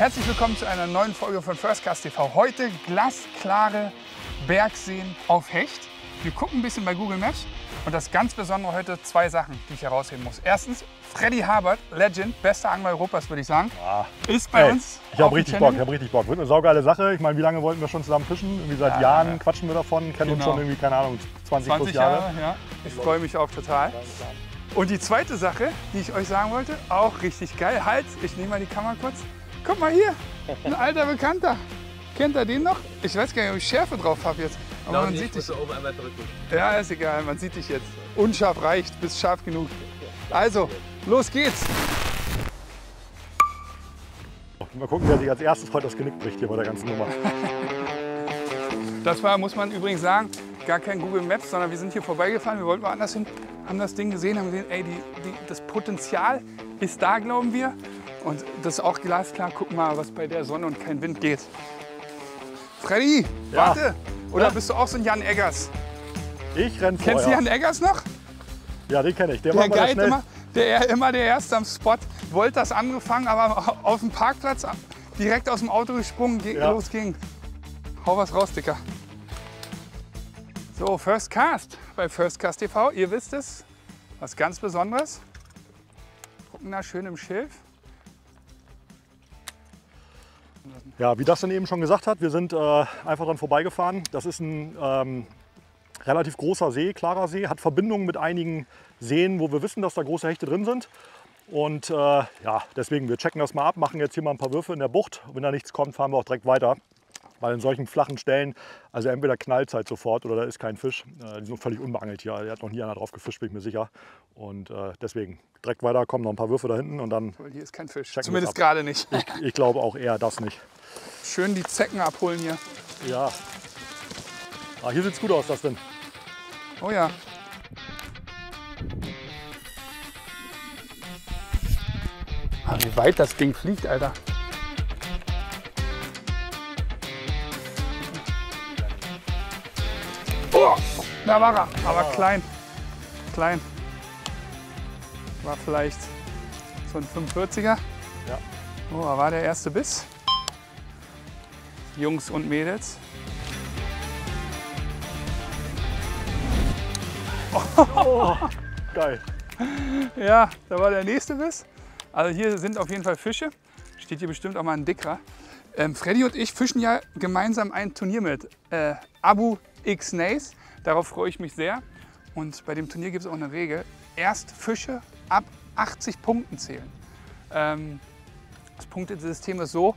Herzlich willkommen zu einer neuen Folge von Firstcast TV. Heute glasklare Bergseen auf Hecht. Wir gucken ein bisschen bei Google Maps und das ganz Besondere heute zwei Sachen, die ich herausheben muss. Erstens, Freddy Habert, Legend, bester Angler Europas, würde ich sagen, ist bei uns. Ich habe richtig Bock, Wird eine saugeile Sache. Ich meine, wie lange wollten wir schon zusammen fischen? Irgendwie seit Jahren quatschen wir davon, kennen uns schon irgendwie, keine Ahnung, 20 plus Jahre. Ja. Ich freue mich auch total. Und die zweite Sache, die ich euch sagen wollte, auch richtig geil. Halt, ich nehme mal die Kamera kurz. Guck mal hier, ein alter Bekannter. Kennt ihr den noch? Ich weiß gar nicht, ob ich Schärfe drauf habe jetzt. Aber man sieht dich. Ja, ist egal, man sieht dich jetzt. Unscharf reicht, bist scharf genug. Also, los geht's. Mal gucken, wer sich als erstes heute das Genick bricht hier bei der ganzen Nummer. Das war, muss man übrigens sagen, gar kein Google Maps, sondern wir sind hier vorbeigefahren. Wir wollten woanders hin, haben das Ding gesehen, haben gesehen, ey, das Potenzial ist da, glauben wir. Und das ist auch glasklar. Guck mal, was bei der Sonne und kein Wind geht. Freddy, warte. Oder bist du auch so ein Jan Eggers? Ich renn vor. Kennst du Jan Eggers noch? Ja, den kenne ich. Der geilt immer der Erste am Spot. Wollte das andere fangen, aber auf dem Parkplatz direkt aus dem Auto gesprungen, los ging. Hau was raus, Dicker. So, First Cast bei Firstcast TV. Ihr wisst es, was ganz Besonderes. Gucken da schön im Schilf. Ja, wie das dann eben schon gesagt hat, wir sind einfach dran vorbeigefahren. Das ist ein relativ großer See, klarer See, hat Verbindungen mit einigen Seen, wo wir wissen, dass da große Hechte drin sind. Und ja, deswegen, wir checken das mal ab, machen jetzt hier mal ein paar Würfe in der Bucht. Wenn da nichts kommt, fahren wir auch direkt weiter. Weil in solchen flachen Stellen, also entweder knallt es halt sofort oder da ist kein Fisch. Die sind völlig unbeangelt hier. Da hat noch nie einer drauf gefischt, bin ich mir sicher. Und deswegen direkt weiter, kommen noch ein paar Würfe da hinten und dann. Hier ist kein Fisch, zumindest gerade nicht. Ich glaube auch eher das nicht. Schön die Zecken abholen hier. Ja. Hier sieht es gut aus, das denn. Oh ja. Wie weit das Ding fliegt, Alter. Oh, da war er, aber klein. Klein. War vielleicht so ein 45er. Ja. Oh, da war der erste Biss. Jungs und Mädels. Oh, geil. Ja, da war der nächste Biss. Also hier sind auf jeden Fall Fische. Steht hier bestimmt auch mal ein dickerer. Freddy und ich fischen ja gemeinsam ein Turnier mit. Abu X Nays. Darauf freue ich mich sehr. Und bei dem Turnier gibt es auch eine Regel. Erst Fische ab 80 Punkten zählen. Das Punktesystem ist so,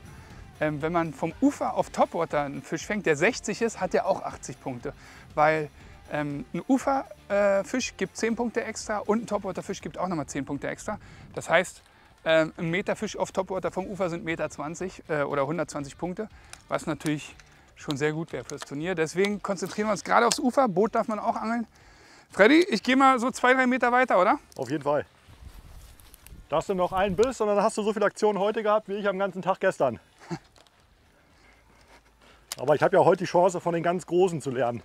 wenn man vom Ufer auf Topwater einen Fisch fängt, der 60 ist, hat der auch 80 Punkte. Weil ein Uferfisch gibt 10 Punkte extra und ein Topwaterfisch gibt auch nochmal 10 Punkte extra. Das heißt, ein Meter Fisch auf Topwater vom Ufer sind 1,20 Meter oder 120 Punkte, was natürlich schon sehr gut wäre fürs Turnier. Deswegen konzentrieren wir uns gerade aufs Ufer. Boot darf man auch angeln. Freddy, ich gehe mal so 2-3 Meter weiter, oder? Auf jeden Fall. Da hast du noch einen Biss und dann hast du so viele Aktionen heute gehabt, wie ich am ganzen Tag gestern. Aber ich habe ja heute die Chance, von den ganz Großen zu lernen.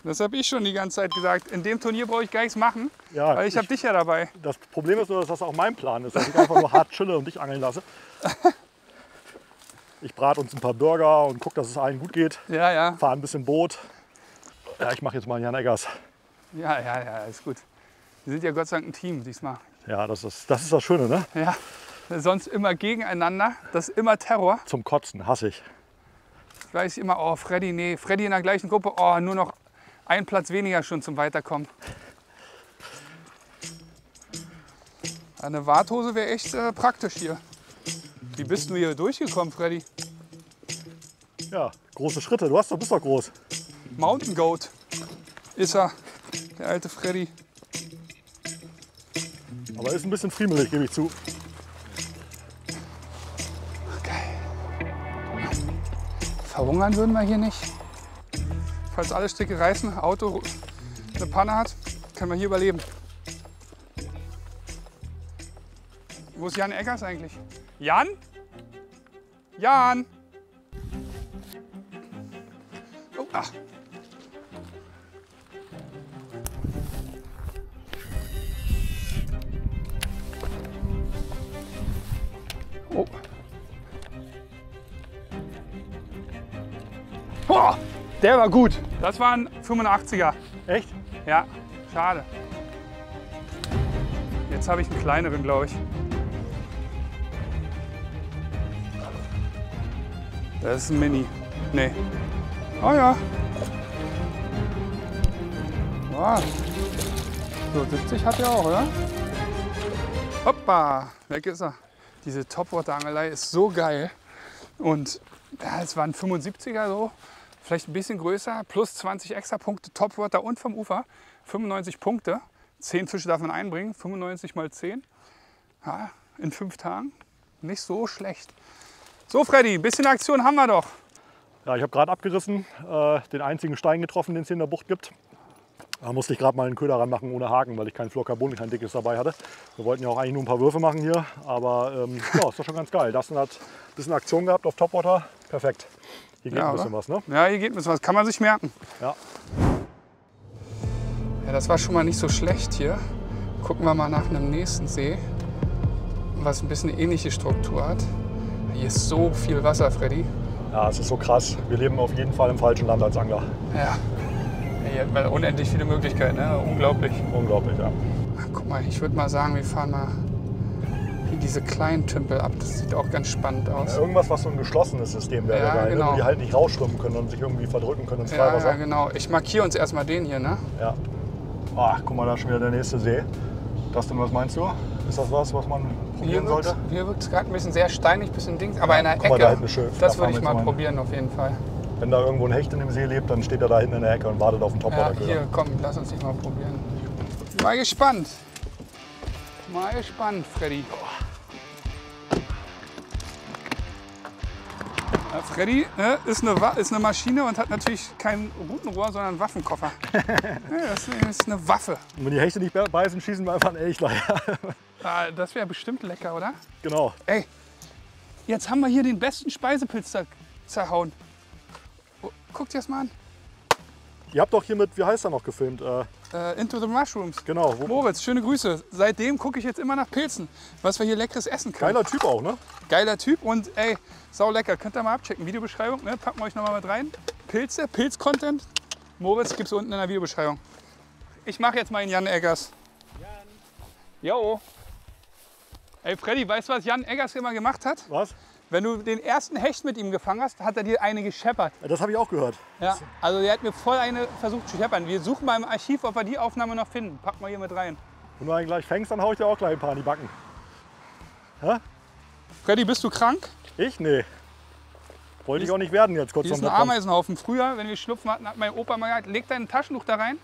Das habe ich schon die ganze Zeit gesagt. In dem Turnier brauche ich gar nichts machen, Ja, weil ich habe dich ja dabei. Das Problem ist nur, dass das auch mein Plan ist, dass ich einfach nur hart chille und dich angeln lasse. Ich brate uns ein paar Burger und gucke, dass es allen gut geht. Ja. Fahre ein bisschen Boot. Ja, ich mache jetzt mal einen Jan Eggers. Ja, ist gut. Wir sind ja Gott sei Dank ein Team diesmal. Ja, das ist das Schöne, ne? Ja, sonst immer gegeneinander. Das ist immer Terror. Zum Kotzen, hasse ich. Ich weiß immer, oh Freddy, nee, Freddy in der gleichen Gruppe, oh, nur noch ein Platz weniger schon zum Weiterkommen. Eine Warthose wäre echt praktisch hier. Wie bist du hier durchgekommen, Freddy? Ja, große Schritte. Bist doch groß. Mountain Goat ist er, der alte Freddy. Aber ist ein bisschen friemelig, gebe ich zu. Verhungern würden wir hier nicht. Falls alle Stricke reißen, Auto eine Panne hat, können wir hier überleben. Wo ist Jan Eggers eigentlich? Jan? Jan? Oh, ach. Oh, Oh, der war gut. Das war ein 85er. Echt? Ja, schade. Jetzt habe ich einen kleineren, glaube ich. Das ist ein Mini. Nee. Oh ja. Wow. So, 70 hat er auch, oder? Hoppa, weg ist er. Diese Topwater-Angelei ist so geil. Und ja, es waren 75er so, vielleicht ein bisschen größer, plus 20 extra Punkte, Topwater und vom Ufer. 95 Punkte, 10 Fische darf man einbringen, 95 mal 10. Ja, in 5 Tagen, nicht so schlecht. So Freddy, ein bisschen Aktion haben wir doch. Ja, ich habe gerade abgerissen, den einzigen Stein getroffen, den es hier in der Bucht gibt. Da musste ich gerade mal einen Köder ranmachen ohne Haken, weil ich kein Fluorcarbon, kein dickes dabei hatte. Wir wollten ja auch eigentlich nur ein paar Würfe machen hier, aber ja, ist doch schon ganz geil. Dustin hat ein bisschen Aktion gehabt auf Topwater, perfekt. Hier geht ein bisschen was, ne? Ja, hier geht ein bisschen was, kann man sich merken. Ja. Ja, das war schon mal nicht so schlecht hier. Gucken wir mal nach einem nächsten See, was ein bisschen ähnliche Struktur hat. Hier ist so viel Wasser, Freddy. Ja, es ist so krass. Wir leben auf jeden Fall im falschen Land als Angler. Ja. Hier hat man unendlich viele Möglichkeiten, ne? Unglaublich. Unglaublich, ja. Ach, guck mal, ich würde mal sagen, wir fahren mal hier diese kleinen Tümpel ab. Das sieht auch ganz spannend aus. Ja, irgendwas, was so ein geschlossenes System wäre, Ja, geil, genau. Die halt nicht rausschwimmen können und sich irgendwie verdrücken können ins Freiwasser. Ja, genau. Ich markiere uns erstmal den hier, ne? Ja. Ach, guck mal, da ist schon wieder der nächste See. Dustin, was meinst du? Ist das was man probieren sollte? Hier wirkt es gerade ein bisschen sehr steinig, ein bisschen Dings, aber in der guck mal, Ecke. da hinten ist Schiff. Das Da würde fahren ich wir mal jetzt probieren auf jeden Fall. Wenn da irgendwo ein Hecht in dem See lebt, dann steht er da hinten in der Ecke und wartet auf den Ja, Topwater-Köder. hier, komm, lass uns dich mal probieren. Mal gespannt. Mal gespannt, Freddy. Ja, Freddy ist eine Maschine und hat natürlich kein Routenrohr, sondern einen Waffenkoffer. Ja, das ist eine Waffe. Und wenn die Hechte nicht beißen, schießen wir einfach einen Elch daher. Ah, das wäre bestimmt lecker, oder? Genau. Ey, jetzt haben wir hier den besten Speisepilz zerhauen. Oh, guck dir das mal an. Ihr habt doch hier mit, wie heißt er noch, gefilmt? Into the Mushrooms. Genau. Moritz, schöne Grüße. Seitdem gucke ich jetzt immer nach Pilzen, was wir hier leckeres essen können. Geiler Typ auch, ne? Geiler Typ und ey, sau lecker. Könnt ihr mal abchecken. Videobeschreibung, ne? Packen wir euch nochmal mit rein. Pilze, Pilz-Content. Moritz gibt's unten in der Videobeschreibung. Ich mache jetzt mal den Jan Eggers. Jo. Ey Freddy, weißt du, was Jan Eggers immer gemacht hat? Was? Wenn du den ersten Hecht mit ihm gefangen hast, hat er dir eine gescheppert. Ja, das habe ich auch gehört. Ja, also der hat mir voll eine versucht zu scheppern. Wir suchen mal im Archiv, ob wir die Aufnahme noch finden. Packen wir hier mit rein. Wenn du einen gleich fängst, dann hau ich dir auch gleich ein paar in die Backen. Hä? Freddy, bist du krank? Ich? Nee. Wollte ich auch nicht werden jetzt kurz Hier ist vorm ein Wettkampf. Ameisenhaufen. Früher, wenn wir Schnupfen hatten, hat mein Opa mal gesagt, leg dein Taschentuch da rein,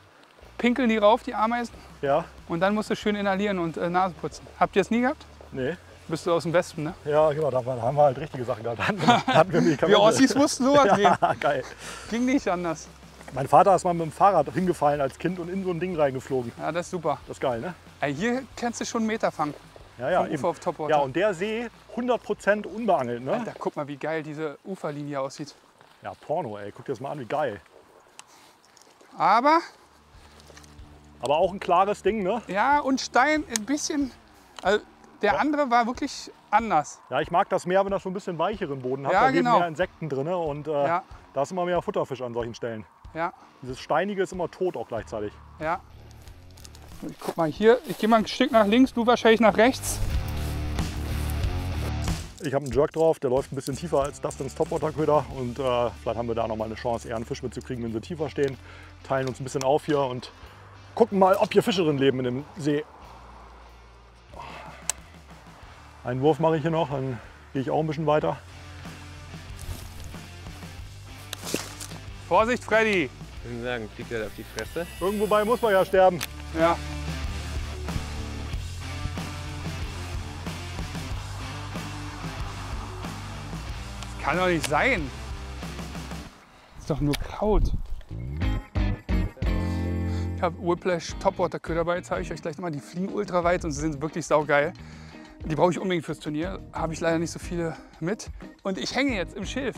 pinkeln die rauf, die Ameisen, Ja? und dann musst du schön inhalieren und Nase putzen. Habt ihr das nie gehabt? Nee. Bist du aus dem Westen, ne? Ja, genau, da haben wir halt richtige Sachen gehabt. Da hatten wir Medikamente. Wir Ossis mussten sowas nehmen. Ja, geil. Ging nicht anders. Mein Vater ist mal mit dem Fahrrad hingefallen als Kind und in so ein Ding reingeflogen. Ja, das ist super. Das ist geil, ne? Ey, hier kannst du schon einen Meter fangen. Ja, ja. Vom Ufer auf Topwater. Ja, und der See 100% unbeangelt, ne? Alter, guck mal, wie geil diese Uferlinie aussieht. Ja, Porno, ey. Guck dir das mal an, wie geil. Aber, Aber auch ein klares Ding, ne? ja, und Stein ein bisschen. Also, der andere war wirklich anders. Ja, ich mag das mehr, wenn das so ein bisschen weicheren Boden hat. Ja, da leben genau. mehr Insekten drin und Ja. da ist immer mehr Futterfisch an solchen Stellen. Ja, Dieses Steinige ist immer tot auch gleichzeitig. ja. Guck mal hier, ich gehe mal ein Stück nach links, du wahrscheinlich nach rechts. Ich habe einen Jerk drauf, der läuft ein bisschen tiefer als Dustins Topwater-Köder und vielleicht haben wir da noch mal eine Chance, eher einen Fisch mitzukriegen, wenn sie tiefer stehen. Teilen uns ein bisschen auf hier und gucken mal, ob hier Fische drin leben in dem See. Einen Wurf mache ich hier noch, dann gehe ich auch ein bisschen weiter. Vorsicht, Freddy! Ich würde sagen, fliegt er auf die Fresse. Irgendwo bei muss man ja sterben. Ja. Das kann doch nicht sein. Das ist doch nur Kraut. Ich habe Whiplash Topwater-Köder dabei, zeige ich euch gleich nochmal. Die fliegen ultra weit und sie sind wirklich saugeil. Die brauche ich unbedingt fürs Turnier. Habe ich leider nicht so viele mit. Und ich hänge jetzt im Schilf.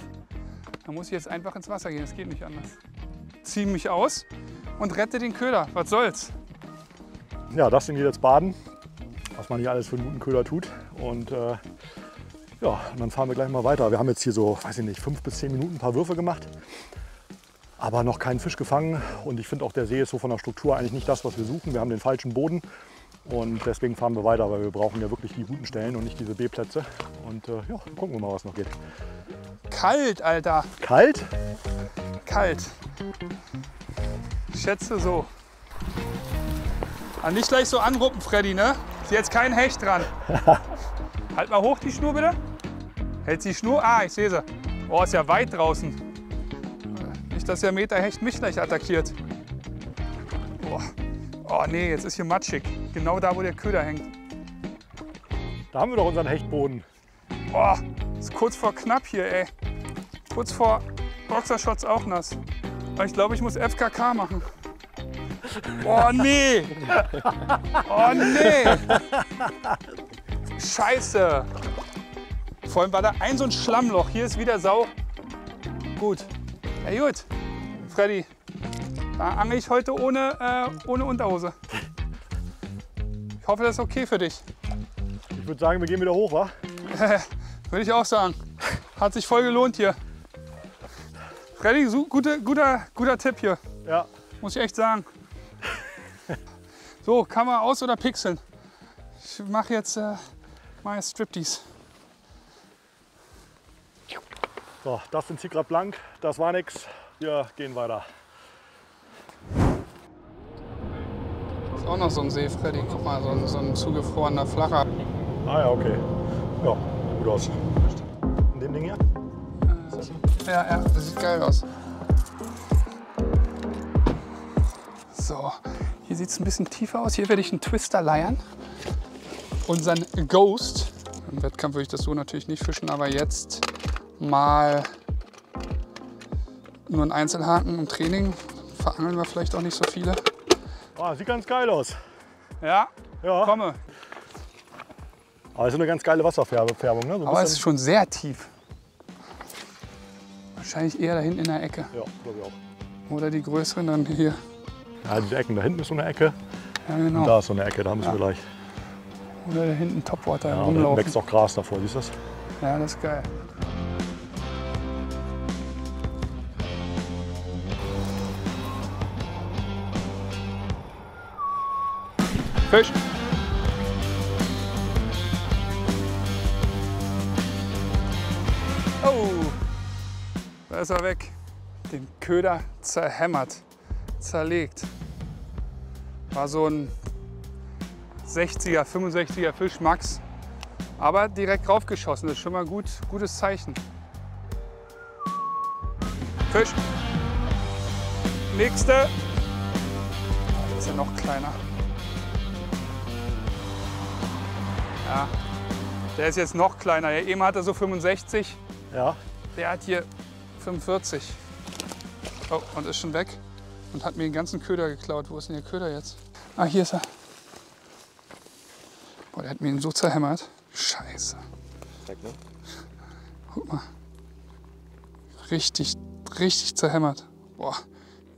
Da muss ich jetzt einfach ins Wasser gehen, das geht nicht anders. Ziehe mich aus und rette den Köder. Was soll's? Ja, das sind jetzt baden, was man hier alles für einen guten Köder tut. Und ja, und dann fahren wir gleich mal weiter. Wir haben jetzt hier so, weiß ich nicht, 5 bis 10 Minuten ein paar Würfe gemacht. aber noch keinen Fisch gefangen. Und ich finde auch, der See ist so von der Struktur eigentlich nicht das, was wir suchen. Wir haben den falschen Boden und deswegen fahren wir weiter, weil wir brauchen ja wirklich die guten Stellen und nicht diese B-Plätze. Und ja, gucken wir mal, was noch geht. Kalt, Alter. Kalt? Kalt. Ich schätze so. Aber nicht gleich so anruppen, Freddy, ne? Ist jetzt kein Hecht dran. Halt mal hoch die Schnur, bitte. Hält die Schnur? Ah, ich sehe sie. Oh, ist ja weit draußen. Nicht, dass der Meterhecht mich gleich attackiert. Oh. Oh nee, jetzt ist hier matschig. Genau da, wo der Köder hängt. Da haben wir doch unseren Hechtboden. Oh, ist kurz vor knapp hier, ey. Kurz vor Boxershorts auch nass. Aber ich glaube, ich muss FKK machen. Oh nee! Oh nee! Scheiße! Vor allem war da so ein Schlammloch. Hier ist wieder Sau. Gut. Ja gut, Freddy. Da angel ich heute ohne Unterhose. Ich hoffe, das ist okay für dich. Ich würde sagen, wir gehen wieder hoch, wa? Würde ich auch sagen. Hat sich voll gelohnt hier. Freddy, guter Tipp hier. Ja. Muss ich echt sagen. So, Kamera aus oder pixeln? Ich mache jetzt mal Striptease. So, das sind sie gerade blank. Das war nix. Wir gehen weiter. Das ist auch noch so ein See, Freddy. Guck mal, so ein zugefrorener Flacher. Ah ja, okay. Ja, gut aus. In dem Ding hier? Ja, das sieht geil aus. So, hier sieht es ein bisschen tiefer aus. Hier werde ich einen Twister leiern. Unseren Ghost. Im Wettkampf würde ich das so natürlich nicht fischen, aber jetzt mal nur einen Einzelhaken im Training. Verangeln wir vielleicht auch nicht so viele. Ah, sieht ganz geil aus. Ja, Ja. komme. Aber es ist eine ganz geile Wasserfärbung. Ne? So Aber es ist schon sehr tief. Wahrscheinlich eher da hinten in der Ecke. Ja, glaube ich auch. Oder die größeren dann hier. Ja, diese Ecken. Da hinten ist so eine Ecke. Ja, genau. Und da ist so eine Ecke, da müssen wir gleich. Oder da hinten Topwater Ja, und da hinten rumlaufen. wächst auch Gras davor, siehst du das? Ja, das ist geil. Fisch! Oh! Da ist er weg. Den Köder zerhämmert, zerlegt. War so ein 60er, 65er Fisch Max. Aber direkt raufgeschossen, das ist schon mal gutes Zeichen. Fisch. Nächste. Ist ja noch kleiner. Ja, der ist jetzt noch kleiner. Ja, eben hat er so 65. Ja. Der hat hier 45. Oh, und ist schon weg. Und hat mir den ganzen Köder geklaut. Wo ist denn der Köder jetzt? Ah, hier ist er. Boah, der hat mir ihn so zerhämmert. Scheiße. Weg, ne? Guck mal. Richtig zerhämmert. Boah,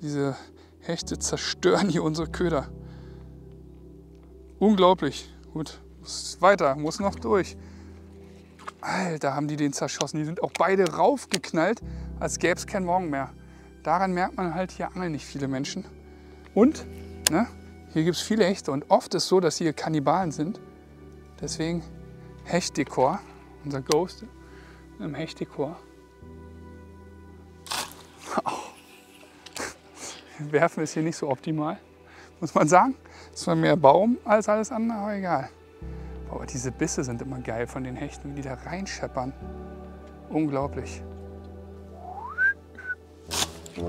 diese Hechte zerstören hier unsere Köder. Unglaublich. Gut, muss weiter, muss noch durch. Alter, haben die den zerschossen. Die sind auch beide raufgeknallt, als gäbe es keinen Morgen mehr. Daran merkt man halt, hier angeln nicht viele Menschen. Und, ne, hier gibt es viele Hechte. Und oft ist es so, dass hier Kannibalen sind. Deswegen Hechtdekor, unser Ghost im Hechtdekor. Werfen ist hier nicht so optimal, muss man sagen. Es war mehr Baum als alles andere, aber egal. Aber diese Bisse sind immer geil von den Hechten, wie die da reinscheppern. Unglaublich.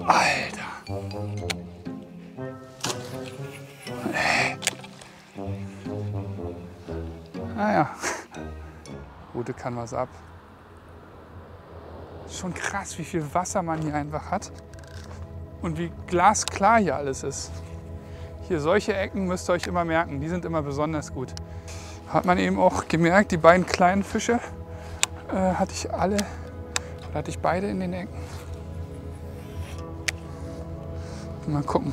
Alter. Naja, Rute kann was ab. Schon krass, wie viel Wasser man hier einfach hat und wie glasklar hier alles ist. Hier solche Ecken müsst ihr euch immer merken, die sind immer besonders gut. Hat man eben auch gemerkt, die beiden kleinen Fische hatte ich beide in den Ecken. Mal gucken.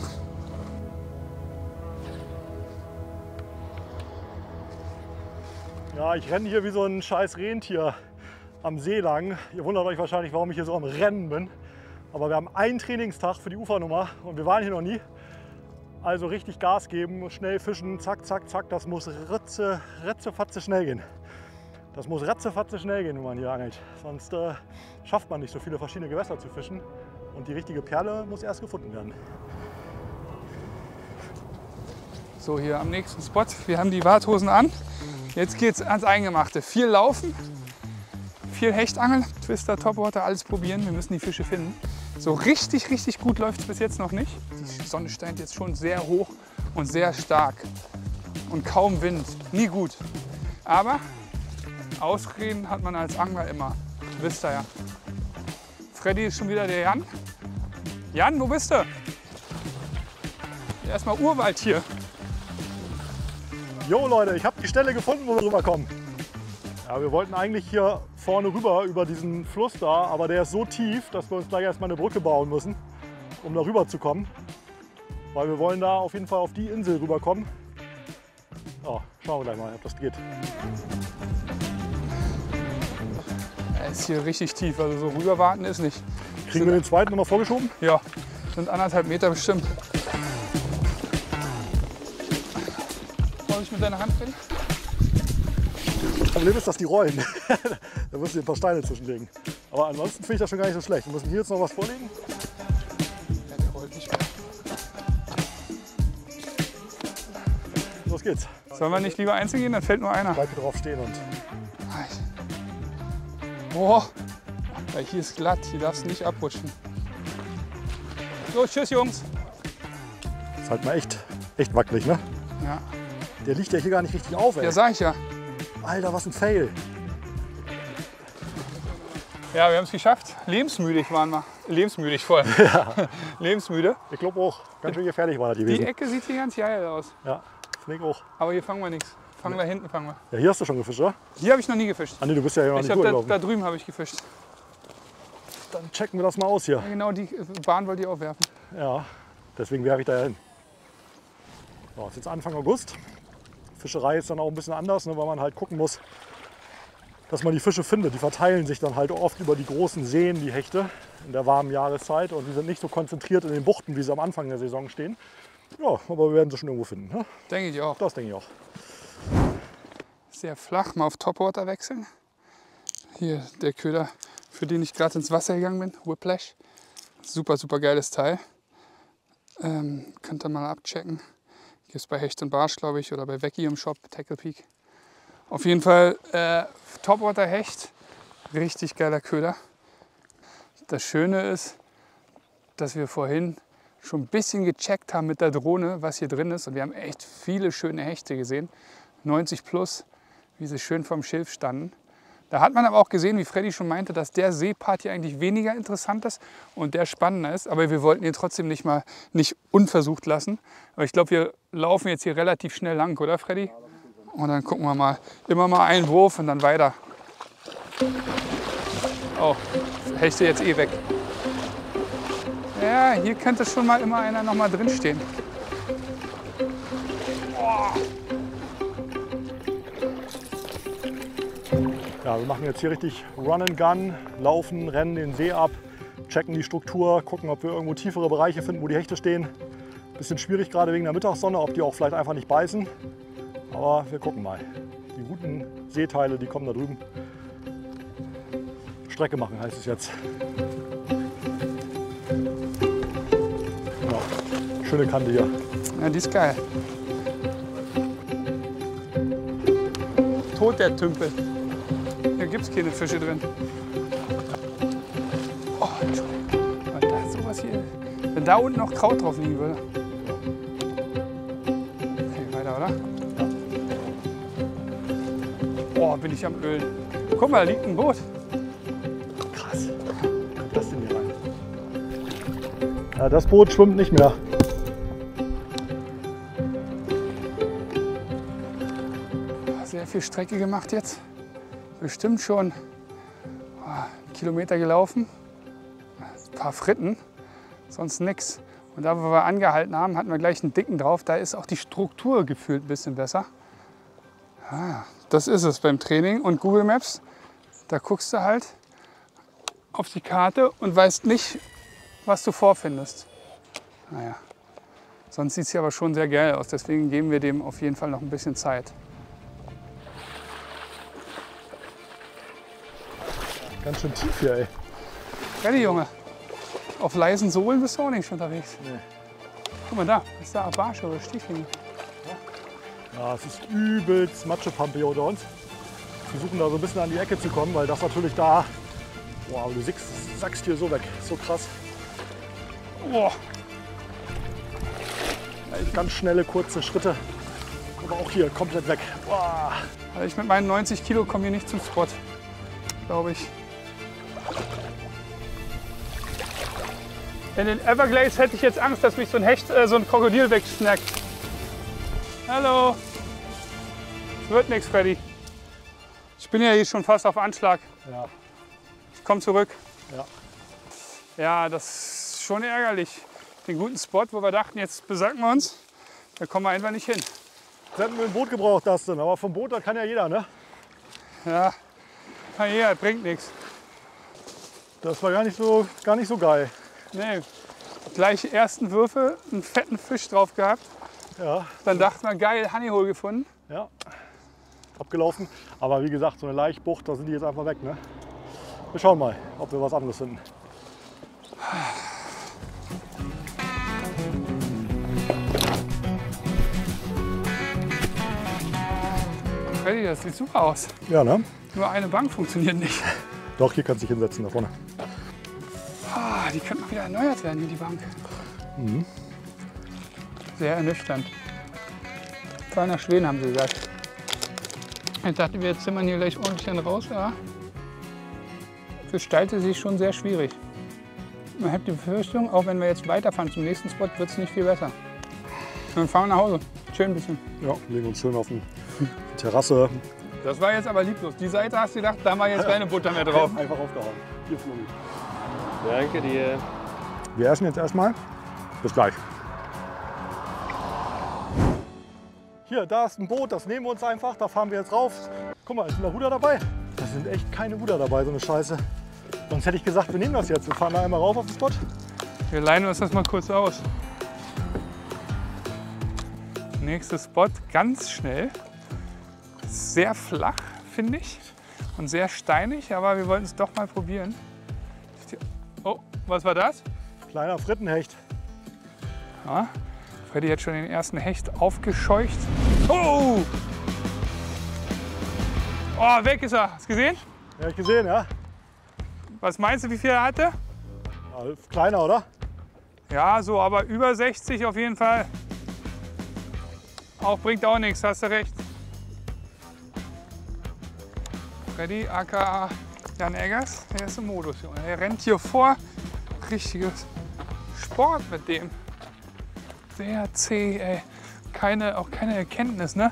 Ja, ich renne hier wie so ein scheiß Rentier am See lang. Ihr wundert euch wahrscheinlich, warum ich hier so am Rennen bin. Aber wir haben einen Trainingstag für die Ufernummer und wir waren hier noch nie. Also richtig Gas geben, schnell fischen, zack, zack, zack. Das muss ratzefatze schnell gehen. Das muss ratzefatze schnell gehen, wenn man hier angelt. Sonst schafft man nicht so viele verschiedene Gewässer zu fischen. Und die richtige Perle muss erst gefunden werden. So, hier am nächsten Spot. Wir haben die Warthosen an. Jetzt geht es ans Eingemachte. Viel laufen, viel Hechtangeln, Twister, Topwater, alles probieren. Wir müssen die Fische finden. So richtig, richtig gut läuft es bis jetzt noch nicht. Die Sonne scheint jetzt schon sehr hoch und sehr stark. Und kaum Wind. Nie gut. Aber Ausreden hat man als Angler immer. Wisst ihr ja. Freddy ist schon wieder der Jan. Jan, wo bist du? Erstmal Urwald hier. Jo Leute, ich habe die Stelle gefunden, wo wir rüberkommen. Ja, wir wollten eigentlich hier vorne rüber über diesen Fluss da, aber der ist so tief, dass wir uns gleich erstmal eine Brücke bauen müssen, um da rüber zu kommen. Weil wir wollen da auf jeden Fall auf die Insel rüberkommen. Ja, schauen wir gleich mal, ob das geht. Er ist hier richtig tief, also so rüber warten ist nicht. Kriegen wir den zweiten nochmal vorgeschoben? Ja, sind 1,5 Meter bestimmt. Soll ich mit deiner Hand reden? Das Problem ist, dass die rollen. Da müssen wir ein paar Steine zwischenlegen. Aber ansonsten finde ich das schon gar nicht so schlecht. Wir müssen hier jetzt noch was vorlegen. Ja, der rollt nicht mehr. Los geht's. Sollen wir nicht lieber einzeln gehen? Dann fällt nur einer. Bleib hier drauf stehen und. Boah, ja, hier ist glatt, hier darfst du nicht abrutschen. So, tschüss Jungs. Ist halt mal echt wackelig, ne? Ja, Der liegt ja hier gar nicht richtig auf, ey. ja sag ich ja. Alter, was ein Fail. Ja, wir haben es geschafft. Lebensmüdig waren wir. Lebensmüdig voll. Ja. Lebensmüde. Ich glaube auch, ganz schön gefährlich war das Die gewesen. Ecke sieht hier ganz geil aus. Ja, finde ich auch. Aber hier fangen wir nichts. Fangen da hinten fangen wir. Ja, hier hast du schon gefischt, oder? Hier habe ich noch nie gefischt. Ah nee, du bist ja hier noch Ich nicht hab durchgelaufen. da drüben habe ich gefischt. Dann checken wir das mal aus hier. Ja, genau die Bahn wollte ich aufwerfen. Ja, deswegen werfe ich da ja hin. So, es ist jetzt Anfang August. Fischerei ist dann auch ein bisschen anders, ne, weil man halt gucken muss, dass man die Fische findet. Die verteilen sich dann halt oft über die großen Seen, die Hechte, in der warmen Jahreszeit. Und die sind nicht so konzentriert in den Buchten, wie sie am Anfang der Saison stehen. Ja, aber wir werden sie schon irgendwo finden. Ne? Denke ich auch. Das denke ich auch. Sehr flach, mal auf Topwater wechseln. Hier der Köder, für den ich gerade ins Wasser gegangen bin, Whiplash. Super, super geiles Teil. Könnt ihr mal abchecken. Gibt es bei Hecht und Barsch, glaube ich, oder bei Vecchi im Shop, Tackle Peak. Auf jeden Fall Topwater Hecht, richtig geiler Köder. Das Schöne ist, dass wir vorhin schon ein bisschen gecheckt haben mit der Drohne, was hier drin ist. Und wir haben echt viele schöne Hechte gesehen, 90 plus, wie sie schön vom Schilf standen. Da hat man aber auch gesehen, wie Freddy schon meinte, dass der Seepart hier eigentlich weniger interessant ist und der spannender ist. Aber wir wollten ihn trotzdem nicht unversucht lassen. Aber ich glaube, wir laufen jetzt hier relativ schnell lang, oder Freddy? Und dann gucken wir mal. Immer mal einen Wurf und dann weiter. Oh, Hechte jetzt eh weg. Ja, hier könnte schon mal immer einer noch mal drin stehen. Oh. Ja, wir machen jetzt hier richtig Run and Gun, laufen, rennen den See ab, checken die Struktur, gucken, ob wir irgendwo tiefere Bereiche finden, wo die Hechte stehen. Bisschen schwierig gerade wegen der Mittagssonne, ob die auch vielleicht einfach nicht beißen. Aber wir gucken mal. Die guten Seeteile, die kommen da drüben. Strecke machen heißt es jetzt. Ja, schöne Kante hier. Ja, die ist geil. Tot der Tümpel. Hier gibt es keine Fische drin. Oh, Entschuldigung. Was da sowas hier. Wenn da unten noch Kraut drauf liegen würde. Okay, weiter, oder? Oh, bin ich am Ölen. Guck mal, da liegt ein Boot. Krass. Wie kommt das denn hier rein? Ja, das Boot schwimmt nicht mehr. Sehr viel Strecke gemacht jetzt. Bestimmt schon Kilometer gelaufen. Ein paar Fritten, sonst nichts. Und da, wo wir angehalten haben, hatten wir gleich einen dicken drauf. Da ist auch die Struktur gefühlt ein bisschen besser. Ja, das ist es beim Training. Und Google Maps, da guckst du halt auf die Karte und weißt nicht, was du vorfindest. Naja, sonst sieht es hier aber schon sehr geil aus. Deswegen geben wir dem auf jeden Fall noch ein bisschen Zeit. Ganz schön tief hier, ey. Freddy, Junge, auf leisen Sohlen bist du auch nicht unterwegs. Nee. Guck mal da, ist da Barsche oder Stiefel. Ja, es ist übelst Matschepampe hier unter uns. Wir versuchen da so ein bisschen an die Ecke zu kommen, weil das natürlich da, wow, du sackst hier so weg, so krass. Boah. Ganz schnelle, kurze Schritte, aber auch hier komplett weg. Boah. Also ich mit meinen 90 Kilo komme hier nicht zum Spot, glaube ich. In den Everglades hätte ich jetzt Angst, dass mich so ein Hecht, so ein Krokodil wegsnackt. Hallo. Es wird nichts, Freddy. Ich bin ja hier schon fast auf Anschlag. Ja. Ich komme zurück. Ja. Ja, das ist schon ärgerlich. Den guten Spot, wo wir dachten, jetzt besacken wir uns, da kommen wir einfach nicht hin. Jetzt hätten wir ein Boot gebraucht, Dustin, aber vom Boot, da kann ja jeder, ne? Ja, kann jeder, bringt nichts. Das war gar nicht so geil. Nee, gleich ersten Würfe, einen fetten Fisch drauf gehabt. Ja, Dann dachten wir, geil, Honeyhole gefunden. ja. Abgelaufen. Aber wie gesagt, so eine Laichbucht, da sind die jetzt einfach weg, ne? Wir schauen mal, ob wir was anderes finden. Freddy, das sieht super aus. Ja, ne? Nur eine Bank funktioniert nicht. Doch, hier kannst du dich hinsetzen, da vorne. Ah, die könnte mal wieder erneuert werden, hier die Bank. Sehr ernüchternd. Kleiner Schweden, haben sie gesagt. Ich dachte, wir zimmern hier gleich ordentlich dann raus. Ja. Gestaltet sich schon sehr schwierig. Man hat die Befürchtung, auch wenn wir jetzt weiterfahren zum nächsten Spot, wird es nicht viel besser. Wir fahren nach Hause. Schön ein bisschen. Ja, legen uns schön auf die Terrasse. Das war jetzt aber lieblos. Die Seite hast du gedacht, da war jetzt keine Butter mehr drauf. Einfach aufgehauen. Hier, Flori. Danke dir. Wir essen jetzt erstmal. Bis gleich. Hier, da ist ein Boot, das nehmen wir uns einfach. Da fahren wir jetzt rauf. Guck mal, ist ein Ruder dabei? Da sind echt keine Ruder dabei, so eine Scheiße. Sonst hätte ich gesagt, wir nehmen das jetzt. Wir fahren da einmal rauf auf den Spot. Wir leihen uns das mal kurz aus. Nächster Spot, ganz schnell. Sehr flach, finde ich. Und sehr steinig, aber wir wollten es doch mal probieren. Oh, was war das? Kleiner Frittenhecht. Ja, Freddy hat schon den ersten Hecht aufgescheucht. Oh! Oh, weg ist er. Hast du gesehen? Ja, hab ich gesehen, ja? Was meinst du, wie viel er hatte? Ja, kleiner, oder? Ja, so, aber über 60 auf jeden Fall. Auch bringt auch nichts, hast du recht. Freddy, aka Jan Eggers, der ist im Modus, Junge. Er rennt hier vor. Richtiges Sport mit dem. Sehr zäh, ey. Auch keine Erkenntnis, ne?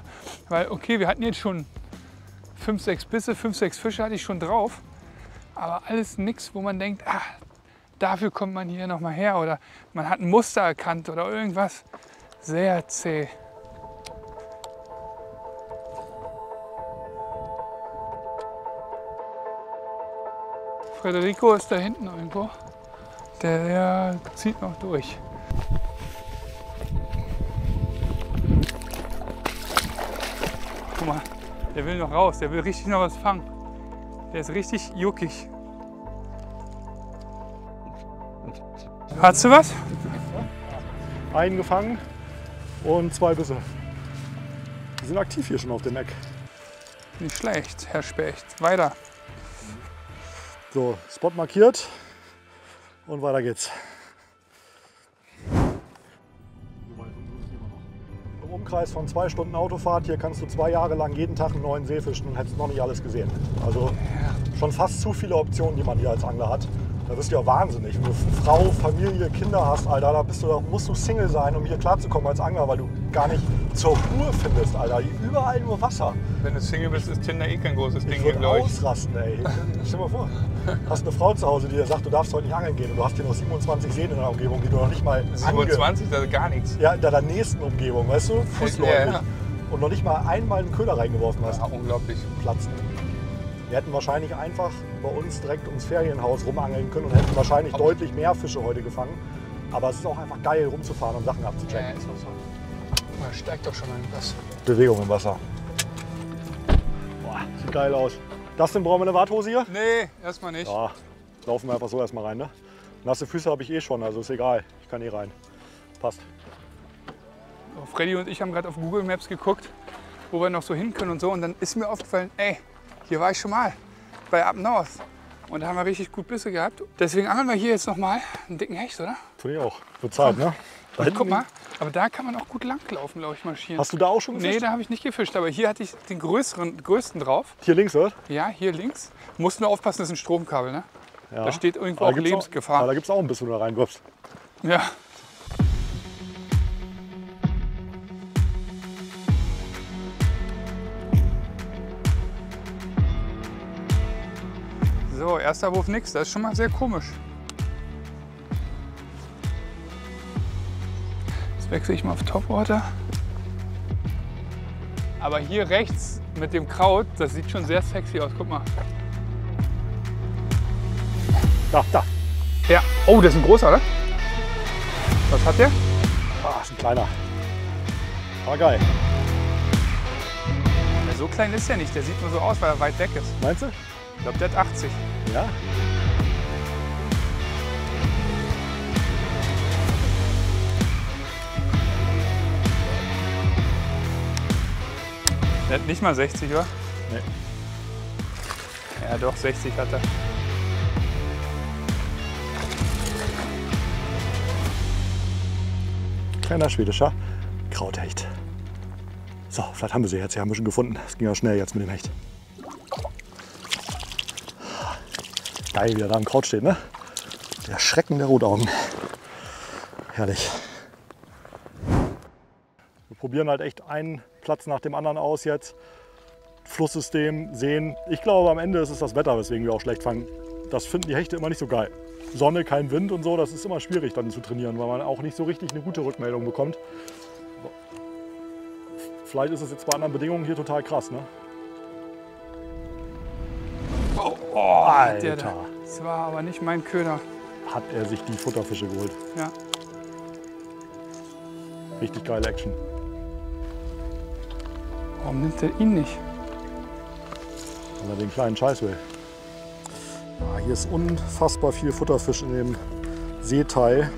Weil, okay, wir hatten jetzt schon 5, 6 Bisse, 5, 6 Fische hatte ich schon drauf. Aber alles nichts, wo man denkt, ah, dafür kommt man hier noch mal her. Oder man hat ein Muster erkannt oder irgendwas. Sehr zäh. Federico ist da hinten irgendwo. Der zieht noch durch. Guck mal, der will noch raus, der will richtig noch was fangen. Der ist richtig juckig. Hast du was? Einen gefangen und 2 Bisse. Die sind aktiv hier schon auf dem Eck. Nicht schlecht, Herr Specht. Weiter. So, Spot markiert und weiter geht's. Im Umkreis von 2 Stunden Autofahrt hier kannst du 2 Jahre lang jeden Tag einen neuen See fischen und hättest noch nicht alles gesehen. Also schon fast zu viele Optionen, die man hier als Angler hat. Da wirst du ja wahnsinnig. Wenn du Frau, Familie, Kinder hast, Alter, da musst du Single sein, um hier klarzukommen als Angler, weil du gar nicht zur Ruhe findest, Alter. Überall nur Wasser. Wenn du Single bist, ist Tinder eh kein großes Ding Ich hier, würde glaube ich. ausrasten, ey. Stell dir mal vor, hast eine Frau zu Hause, die dir sagt, du darfst heute nicht angeln gehen und du hast hier noch 27 Seen in der Umgebung, die du noch nicht mal 27, das ist gar nichts. Ja, in der nächsten Umgebung, weißt du, fußläufig. Ja. Und noch nicht mal einmal einen Köder reingeworfen hast. Ja, unglaublich. Platzen. Wir hätten wahrscheinlich einfach bei uns direkt ums Ferienhaus rumangeln können und hätten wahrscheinlich deutlich mehr Fische heute gefangen. Aber es ist auch einfach geil rumzufahren und Sachen abzuchecken. Ja, ist auch so. Man steigt doch schon mal in das. Bewegung im Wasser. Boah, sieht geil aus. Das denn brauchen wir eine Warthose hier? Nee, erstmal nicht. Ja, laufen wir einfach so erstmal rein. Ne? Nasse Füße habe ich eh schon, also ist egal. Ich kann eh rein. Passt. Freddy und ich haben gerade auf Google Maps geguckt, wo wir noch so hin können und so. Und dann ist mir aufgefallen, ey, hier war ich schon mal bei Up North. Und da haben wir richtig gut Bisse gehabt. Deswegen angeln wir hier jetzt noch mal einen dicken Hecht, oder? Tue ich auch. Wird Zeit, ne? Da Und guck mal, aber da kann man auch gut langlaufen, glaube ich, marschieren. Hast du da auch schon gefischt? Nee, da habe ich nicht gefischt, aber hier hatte ich den größten drauf. Hier links, oder? Ja, hier links. Musst nur aufpassen, das ist ein Stromkabel, ne? Ja. Da steht irgendwo Aber auch gibt's Lebensgefahr. da gibt es auch ein bisschen, wo du da reinwirfst. Ja. So, erster Wurf nix, das ist schon mal sehr komisch. Jetzt wechsle ich mal auf Topwater. Aber hier rechts mit dem Kraut, das sieht schon sehr sexy aus. Guck mal. Da. Ja. Oh, das ist ein großer, oder? Was hat der? Ah, ist ein kleiner. Aber geil. Ja, so klein ist der nicht. Der sieht nur so aus, weil er weit weg ist. Meinst du? Ich glaube, der hat 80. Ja. Der hat nicht mal 60, oder? Nee. Ja, doch, 60 hat er. Kleiner schwedischer Krauthecht. So, vielleicht haben wir sie jetzt. Sie haben wir schon gefunden. Es ging ja schnell jetzt mit dem Hecht. Geil, wie er da im Kraut steht, ne? Der Schrecken der Rotaugen. Herrlich. Wir probieren halt echt einen Platz nach dem anderen aus jetzt. Flusssystem, Seen. Ich glaube, am Ende ist es das Wetter, weswegen wir auch schlecht fangen. Das finden die Hechte immer nicht so geil. Sonne, kein Wind und so, das ist immer schwierig dann zu trainieren, weil man auch nicht so richtig eine gute Rückmeldung bekommt. Vielleicht ist es jetzt bei anderen Bedingungen hier total krass, ne? Oh, Alter. Das war aber nicht mein Köder. Hat er sich die Futterfische geholt. Ja. Richtig geile Action. Warum nimmt er ihn nicht? Weil er den kleinen Scheiß will. Ah, hier ist unfassbar viel Futterfisch in dem Seeteil.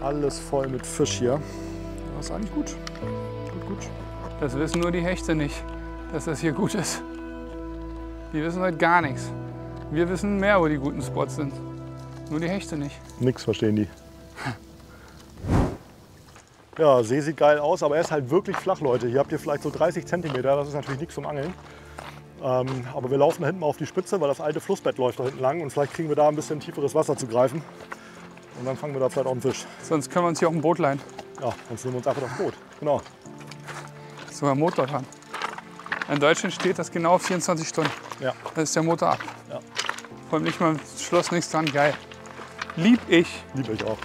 Alles voll mit Fisch hier. Das ist eigentlich gut. Gut. Das wissen nur die Hechte nicht, dass das hier gut ist. Die wissen halt gar nichts. Wir wissen mehr, wo die guten Spots sind. Nur die Hechte nicht. Nix verstehen die. Ja, See sieht geil aus, aber er ist halt wirklich flach, Leute. Hier habt ihr vielleicht so 30 cm, das ist natürlich nichts zum Angeln. Aber wir laufen da hinten mal auf die Spitze, weil das alte Flussbett läuft da hinten lang und vielleicht kriegen wir da ein bisschen tieferes Wasser zu greifen. Und dann fangen wir da vielleicht auch einen Fisch. Sonst können wir uns hier auch ein Boot leihen. Ja, sonst nehmen wir uns einfach das Boot. Genau. Ist sogar ein Motor dran. In Deutschland steht das genau 24 Stunden. Ja. Da ist der Motor ab. Ja. Vor allem nicht mal im Schloss, nichts dran. Geil. Lieb ich. Liebe ich auch.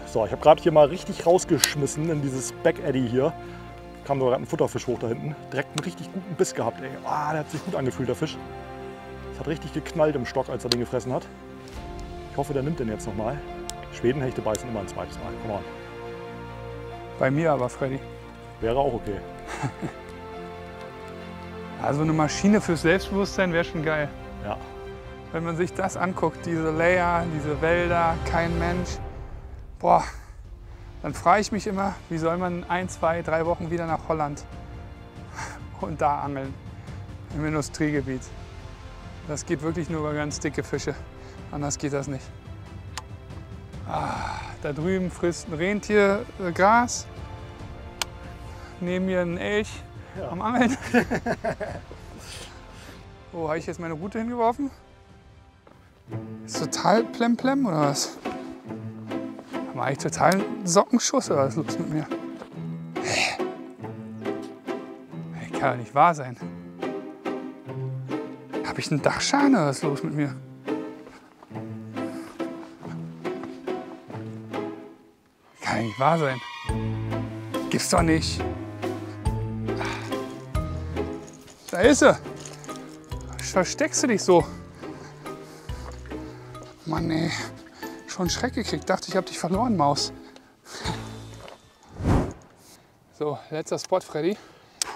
So, ich habe gerade hier mal richtig rausgeschmissen in dieses Back Eddy hier. Kam sogar ein Futterfisch hoch da hinten. Direkt einen richtig guten Biss gehabt. Ey. Der hat sich gut angefühlt, der Fisch. Es hat richtig geknallt im Stock, als er den gefressen hat. Ich hoffe, der nimmt den jetzt nochmal. Schwedenhechte beißen immer ein zweites Mal. Come on. Bei mir aber, Freddy. Wäre auch okay. Also eine Maschine fürs Selbstbewusstsein wäre schon geil. Ja. Wenn man sich das anguckt, diese Layer, diese Wälder, kein Mensch. Boah, dann frage ich mich immer, wie soll man 1, 2, 3 Wochen wieder nach Holland und da angeln, im Industriegebiet. Das geht wirklich nur über ganz dicke Fische, anders geht das nicht. Da drüben frisst ein Rentier Gras, neben mir ein Elch am Angeln. Oh, habe ich jetzt meine Rute hingeworfen? Ist total plemplem oder was? War ich total einen Sockenschuss oder was ist los mit mir? Kann doch nicht wahr sein. Habe ich einen Dachschaden oder was ist los mit mir? Kann nicht wahr sein. Gibt's doch nicht. Da ist sie. Versteckst du dich so? Mann, ey. Schon Schreck gekriegt. Dachte, ich habe dich verloren, Maus. So, letzter Spot, Freddy.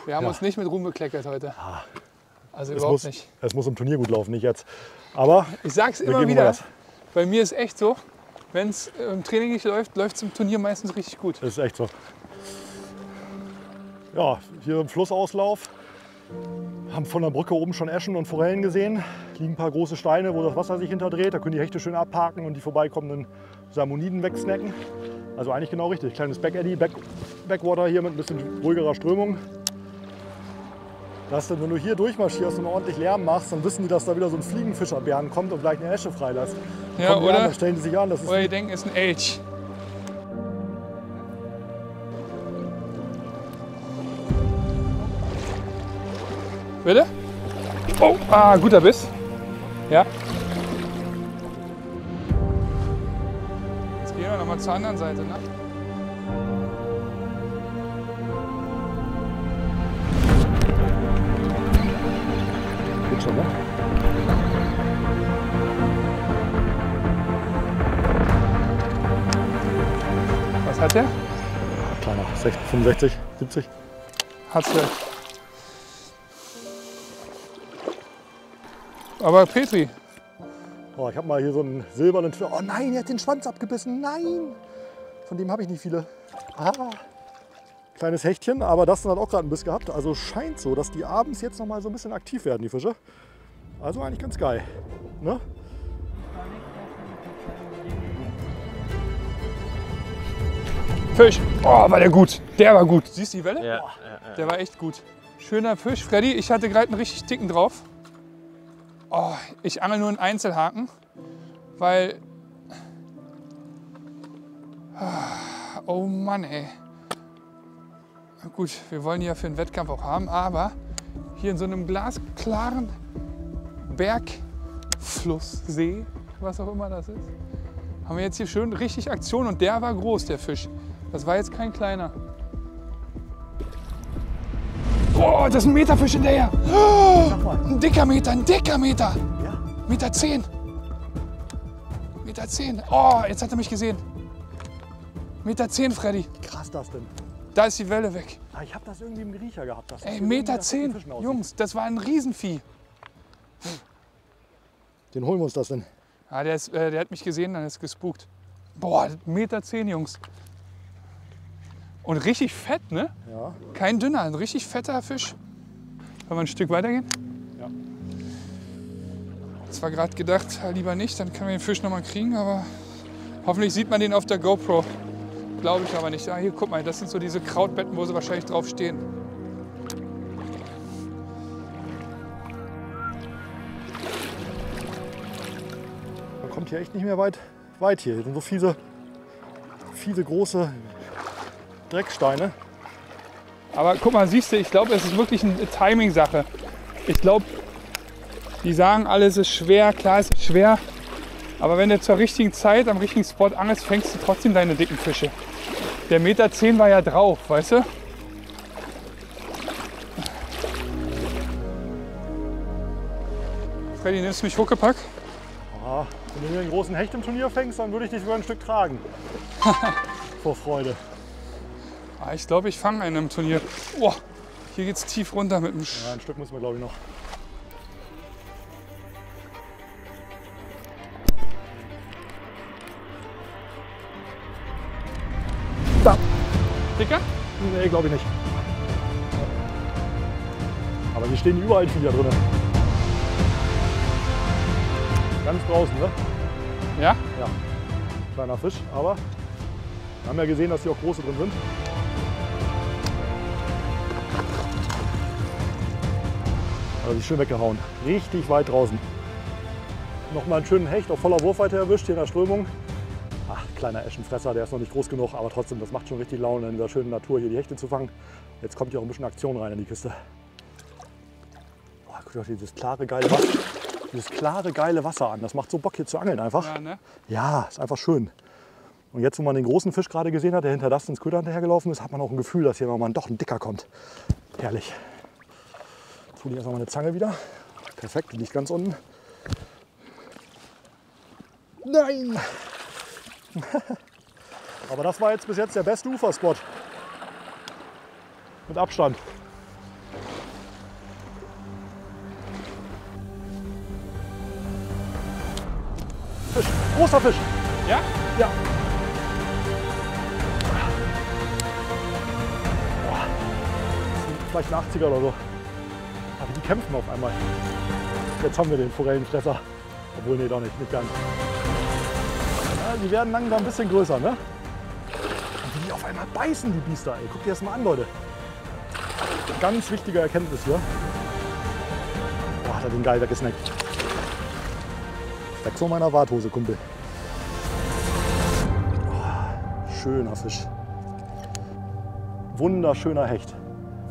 Wir haben uns nicht mit Ruhm bekleckert heute. Also überhaupt nicht. Es muss im Turnier gut laufen, nicht jetzt. Aber ich sag's immer wieder. Bei mir ist echt so, wenn es im Training nicht läuft, läuft es im Turnier meistens richtig gut. Das ist echt so. Ja, hier im Flussauslauf. Haben von der Brücke oben schon Äschen und Forellen gesehen. Liegen ein paar große Steine, wo das Wasser sich hinterdreht. Da können die Hechte schön abhaken und die vorbeikommenden Salmoniden wegsnacken. Also eigentlich genau richtig. Kleines Back-Eddy, Backwater hier mit ein bisschen ruhigerer Strömung. Wenn du hier durchmarschierst und ordentlich Lärm machst, dann wissen die, dass da wieder so ein Fliegenfischerbären kommt und gleich eine Äsche freilässt. Ja, oder? Dann stellen die sich an. Das ist oder die denken, es ist ein Elch. Bitte? Oh, guter Biss. Ja. Jetzt gehen wir nochmal zur anderen Seite, ne? Geht schon, ne? Was hat der? Kleiner, 65, 70. Hat's gleich. Aber Petri. Oh, ich habe mal hier so einen silbernen Fisch. Oh nein, er hat den Schwanz abgebissen. Nein! Von dem habe ich nicht viele. Kleines Hechtchen, aber das hat auch gerade einen Biss gehabt. Also scheint so, dass die abends jetzt noch mal so ein bisschen aktiv werden, die Fische. Also eigentlich ganz geil. Ne? Fisch. Oh, war der gut. Der war gut. Siehst du die Welle? Ja. Der war echt gut. Schöner Fisch. Freddy, ich hatte gerade einen richtig dicken drauf. Oh, ich angel nur einen Einzelhaken, weil... Oh Mann, ey. Gut, wir wollen die ja für den Wettkampf auch haben, aber hier in so einem glasklaren Bergflusssee, was auch immer das ist, haben wir jetzt hier schön richtig Aktion und der war groß, der Fisch. Das war jetzt kein kleiner. Oh, das ist ein Meterfisch hinterher. Oh, ein dicker Meter, ein dicker Meter. Ja. Meter 10. Meter 10. Oh, jetzt hat er mich gesehen. Meter 10, Freddy. Wie krass das denn? Da ist die Welle weg. Ich habe das irgendwie im Riecher gehabt. Ey, Meter 10. Jungs, das war ein Riesenvieh. Den holen wir uns das denn? Ja, der hat mich gesehen, dann ist gespukt. Boah, Meter 10, Jungs. Und richtig fett, ne? Ja. Kein dünner, ein richtig fetter Fisch. Wollen wir ein Stück weitergehen? Ja. Zwar gerade gedacht, lieber nicht, dann können wir den Fisch noch mal kriegen, aber hoffentlich sieht man den auf der GoPro. Glaube ich aber nicht. Ah, hier, guck mal, das sind so diese Krautbetten, wo sie wahrscheinlich drauf stehen. Man kommt hier echt nicht mehr weit hier. Hier sind so fiese große Drecksteine. Aber guck mal, siehst du, ich glaube, es ist wirklich eine Timing-Sache. Ich glaube, die sagen alle, es ist schwer. Klar, es ist schwer. Aber wenn du zur richtigen Zeit am richtigen Spot angelst, fängst du trotzdem deine dicken Fische. Der Meter 10 war ja drauf, weißt du? Freddy, nimmst du mich Huckepack? Ja, wenn du hier einen großen Hecht im Turnier fängst, dann würde ich dich sogar ein Stück tragen. Vor Freude. Ah, ich glaube, ich fange einen im Turnier. Oh, hier geht's tief runter mit dem Ja, ein Stück müssen wir, glaube ich, noch. Da. Dicker? Nee, glaube ich nicht. Aber hier stehen überall Viecher drin. Ganz draußen, ne? Ja? Ja. Kleiner Fisch, aber wir haben ja gesehen, dass hier auch große drin sind. Also die ist schön weggehauen. Richtig weit draußen. Nochmal einen schönen Hecht auf voller Wurfweite erwischt hier in der Strömung. Ach, kleiner Äschenfresser, der ist noch nicht groß genug, aber trotzdem, das macht schon richtig Laune, in dieser schönen Natur hier die Hechte zu fangen. Jetzt kommt hier auch ein bisschen Aktion rein in die Kiste. Boah, guck dir doch dieses klare, geile Wasser an. Das macht so Bock hier zu angeln einfach. Ja, ne? Ja, ist einfach schön. Und jetzt, wo man den großen Fisch gerade gesehen hat, der hinter das ins Köder hinterhergelaufen ist, hat man auch ein Gefühl, dass hier nochmal doch ein dicker kommt. Herrlich. Jetzt hole ich erstmal meine Zange wieder. Perfekt, die liegt ganz unten. Nein! Aber das war jetzt bis jetzt der beste Uferspot. Mit Abstand. Fisch, großer Fisch. Ja? Ja. Vielleicht ein 80er oder so. Aber die kämpfen auf einmal. Jetzt haben wir den Forellenfresser. Obwohl, nee, doch nicht ganz. Ja, die werden langsam ein bisschen größer, ne? Und wie die auf einmal beißen, die Biester, ey. Guck dir das mal an, Leute. Ganz wichtige Erkenntnis hier. Boah, hat er den geil weggesnackt. Weg von meiner Warthose, Kumpel. Oh, schöner Fisch. Wunderschöner Hecht.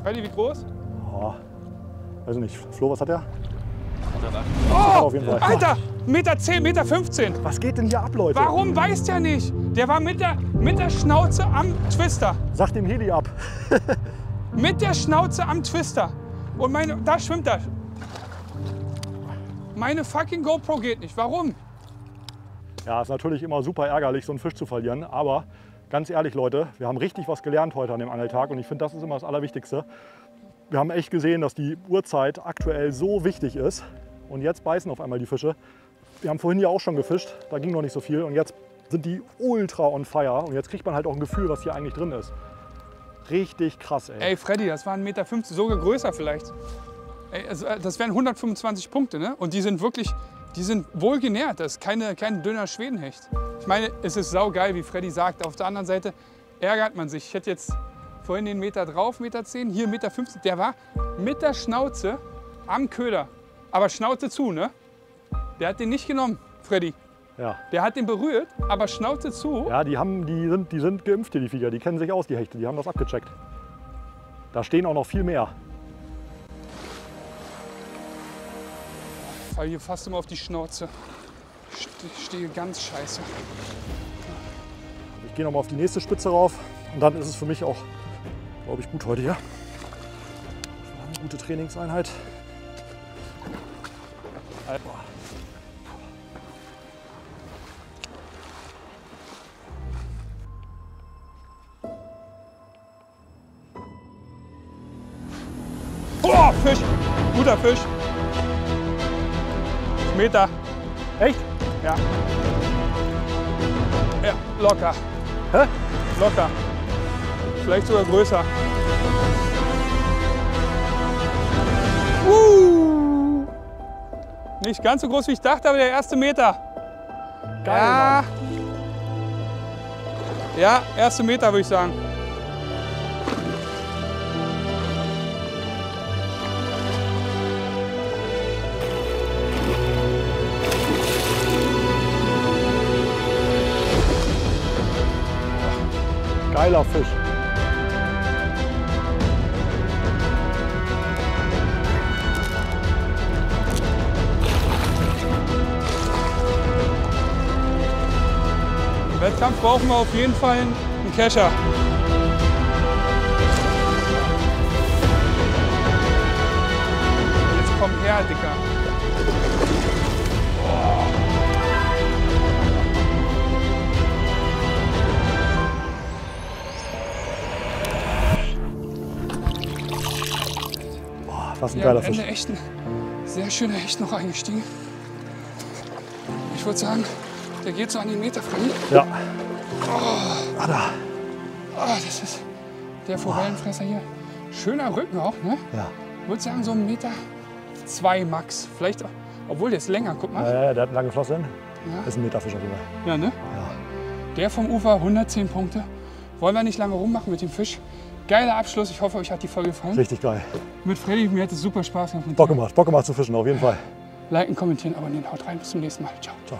Freddy, wie groß? Oh, weiß nicht. Flo, was hat der? Oh, auf jeden Fall. Alter, 1,10 Meter, 1,15 Meter. Was geht denn hier ab, Leute? Warum weiß der nicht? Der war mit der Schnauze am Twister. Sag dem Heli ab. Mit der Schnauze am Twister. Und da schwimmt er. Meine fucking GoPro geht nicht. Warum? Ja, ist natürlich immer super ärgerlich, so einen Fisch zu verlieren. Aber ganz ehrlich, Leute, wir haben richtig was gelernt heute an dem Angeltag. Und ich finde, das ist immer das Allerwichtigste. Wir haben echt gesehen, dass die Uhrzeit aktuell so wichtig ist. Und jetzt beißen auf einmal die Fische. Wir haben vorhin ja auch schon gefischt. Da ging noch nicht so viel. Und jetzt sind die ultra on fire. Und jetzt kriegt man halt auch ein Gefühl, was hier eigentlich drin ist. Richtig krass, ey. Ey, Freddy, das waren 1,15 Meter, sogar größer vielleicht. Ey, also, das wären 125 Punkte, ne? Und die sind wirklich, die sind wohl genährt. Das ist kein dünner Schwedenhecht. Ich meine, es ist saugeil, wie Freddy sagt. Auf der anderen Seite ärgert man sich. Ich hätte jetzt vorhin den Meter drauf, 1,10 Meter, hier 1,15 Meter. Der war mit der Schnauze am Köder. Aber Schnauze zu, ne? Der hat den nicht genommen, Freddy. Ja. Der hat den berührt, aber Schnauze zu. Ja, die sind geimpft hier, die Viecher. Die kennen sich aus, die Hechte. Die haben das abgecheckt. Da stehen auch noch viel mehr. Ich fall hier fast immer auf die Schnauze. Ich stehe ganz scheiße. Ich gehe noch mal auf die nächste Spitze rauf. Und dann ist es für mich auch, glaube ich, gut heute hier. Eine gute Trainingseinheit. Oh, Fisch! Guter Fisch. Meter. Echt? Ja. Ja, locker. Hä? Locker. Vielleicht sogar größer. Nicht ganz so groß wie ich dachte, aber der erste Meter. Geil, Ja. Ja, erste Meter würde ich sagen. Geiler Fisch. Im Wettkampf brauchen wir auf jeden Fall einen Kescher. Jetzt komm her, Dicker. Was ein Ja, geiler am Ende Fisch. echt ein sehr schöner Hecht noch eingestiegen. Ich würde sagen, der geht so an die Meter, Freddy. Ja. Ah, da. Oh, das ist der Forellenfresser hier. Schöner Rücken auch, ne? Ja. Ich würde sagen, so 1,2 Meter max. Vielleicht auch, obwohl der ist länger, guck mal. Ja, der hat eine lange Flosse hin. Ja. Ist ein Meterfisch auf jeden Fall. Ja, ne? Ja. Der vom Ufer, 110 Punkte. Wollen wir nicht lange rummachen mit dem Fisch. Geiler Abschluss. Ich hoffe, euch hat die Folge gefallen. Richtig geil. Mit Freddy, mir hat es super Spaß gemacht. Bock gemacht zu fischen, auf jeden Fall. Liken, kommentieren, abonnieren. Haut rein, bis zum nächsten Mal. Ciao. Ciao.